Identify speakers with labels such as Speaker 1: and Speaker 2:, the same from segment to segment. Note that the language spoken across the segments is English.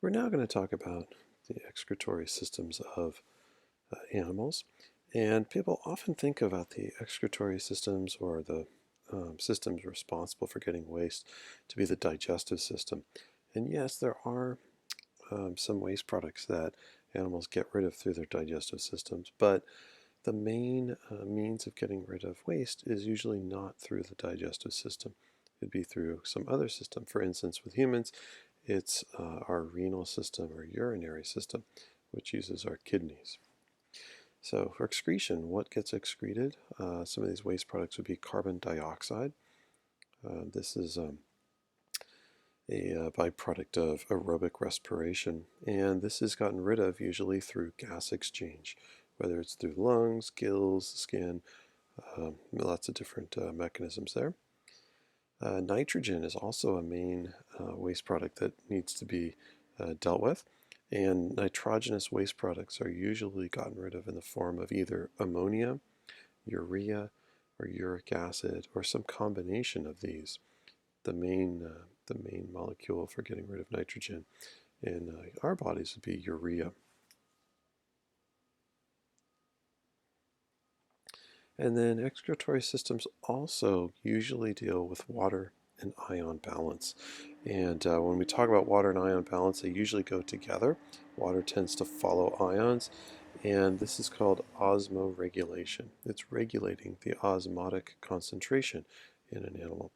Speaker 1: We're now going to talk about the excretory systems of animals. And people often think about the excretory systems or the systems responsible for getting waste to be the digestive system. And yes, there are some waste products that animals get rid of through their digestive systems, but the main means of getting rid of waste is usually not through the digestive system. It'd be through some other system. For instance, with humans, it's our renal system or urinary system, which uses our kidneys. So for excretion, what gets excreted? Some of these waste products would be carbon dioxide. This is a byproduct of aerobic respiration, and this is gotten rid of usually through gas exchange, whether it's through lungs, gills, skin, lots of different mechanisms there. Nitrogen is also a main waste product that needs to be dealt with, and nitrogenous waste products are usually gotten rid of in the form of either ammonia, urea, or uric acid, or some combination of these. The main molecule for getting rid of nitrogen in our bodies would be urea. And then excretory systems also usually deal with water and ion balance. And when we talk about water and ion balance, they usually go together. Water tends to follow ions, and this is called osmoregulation. It's regulating the osmotic concentration in an animal.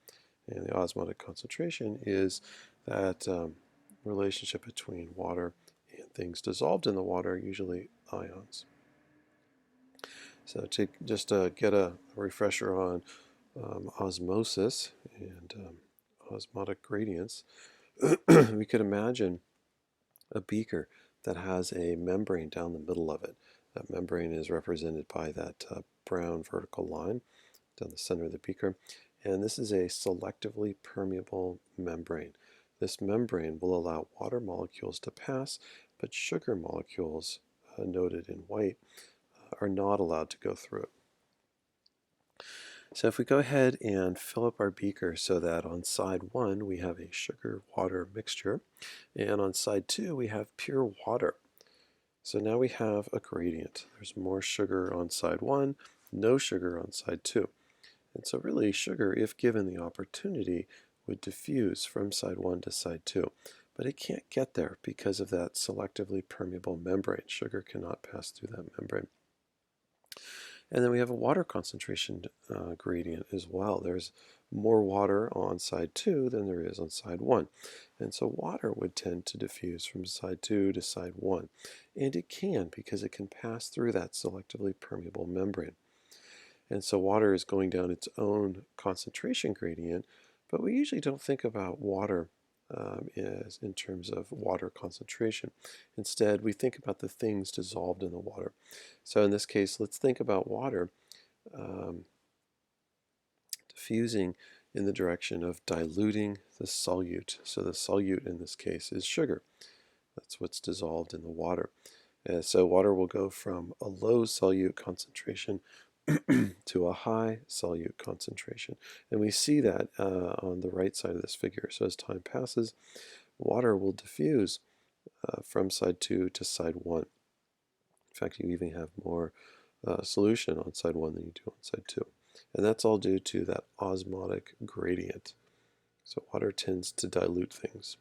Speaker 1: And the osmotic concentration is that relationship between water and things dissolved in the water, usually ions. So to just get a refresher on osmosis and osmotic gradients, we could imagine a beaker that has a membrane down the middle of it. That membrane is represented by that brown vertical line down the center of the beaker. And this is a selectively permeable membrane. This membrane will allow water molecules to pass, but sugar molecules, noted in white, are not allowed to go through it. So if we go ahead and fill up our beaker so that on side 1 we have a sugar-water mixture, and on side 2 we have pure water. So now we have a gradient. There's more sugar on side 1, no sugar on side 2. And so really sugar, if given the opportunity, would diffuse from side 1 to side 2. But it can't get there because of that selectively permeable membrane. Sugar cannot pass through that membrane. And then we have a water concentration gradient as well. There's more water on side 2 than there is on side 1. And so water would tend to diffuse from side 2 to side 1. And it can, because it can pass through that selectively permeable membrane. And so water is going down its own concentration gradient, but we usually don't think about water as in terms of water concentration. Instead, we think about the things dissolved in the water. So in this case, let's think about water diffusing in the direction of diluting the solute. So the solute in this case is sugar. That's what's dissolved in the water. So water will go from a low solute concentration to a high solute concentration. And we see that on the right side of this figure. So as time passes, water will diffuse from side 2 to side 1. In fact, you even have more solution on side 1 than you do on side 2. And that's all due to that osmotic gradient. So water tends to dilute things.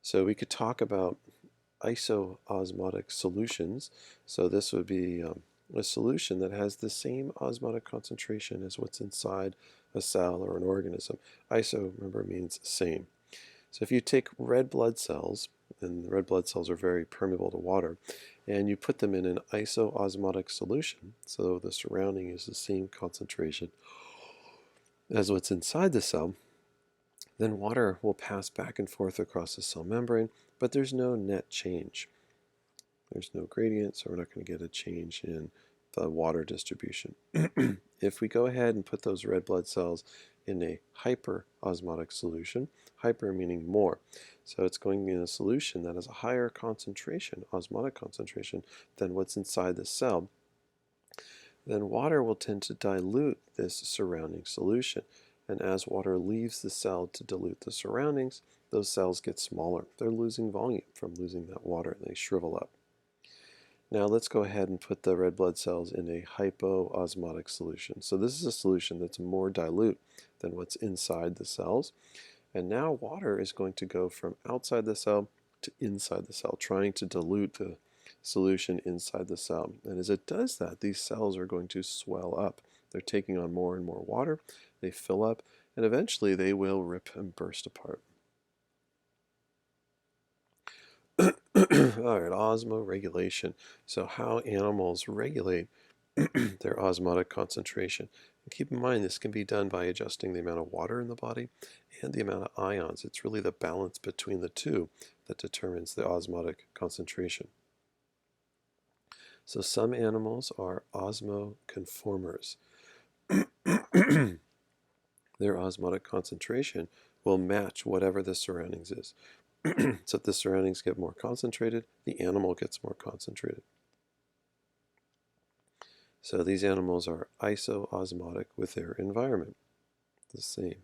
Speaker 1: So we could talk about isoosmotic solutions. So this would be a solution that has the same osmotic concentration as what's inside a cell or an organism. Iso, remember, means same. So if you take red blood cells, and red blood cells are very permeable to water, and you put them in an isoosmotic solution, so the surrounding is the same concentration as what's inside the cell, then water will pass back and forth across the cell membrane, but there's no net change. There's no gradient, so we're not going to get a change in the water distribution. If we go ahead and put those red blood cells in a hyperosmotic solution, hyper meaning more, so it's going in a solution that has a higher concentration, osmotic concentration, than what's inside the cell, then water will tend to dilute this surrounding solution. And as water leaves the cell to dilute the surroundings, those cells get smaller. They're losing volume from losing that water, and they shrivel up. Now let's go ahead and put the red blood cells in a hypoosmotic solution. So this is a solution that's more dilute than what's inside the cells. And now water is going to go from outside the cell to inside the cell, trying to dilute the solution inside the cell. And as it does that, these cells are going to swell up. They're taking on more and more water. They fill up, and eventually they will rip and burst apart. All right, osmoregulation. So how animals regulate their osmotic concentration. And keep in mind, this can be done by adjusting the amount of water in the body and the amount of ions. It's really the balance between the two that determines the osmotic concentration. So some animals are osmoconformers. Their osmotic concentration will match whatever the surroundings is. So if the surroundings get more concentrated, the animal gets more concentrated. So these animals are isoosmotic with their environment, the same.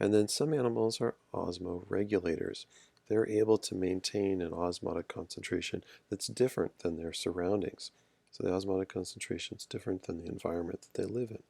Speaker 1: And then some animals are osmoregulators. They're able to maintain an osmotic concentration that's different than their surroundings. So the osmotic concentration is different than the environment that they live in.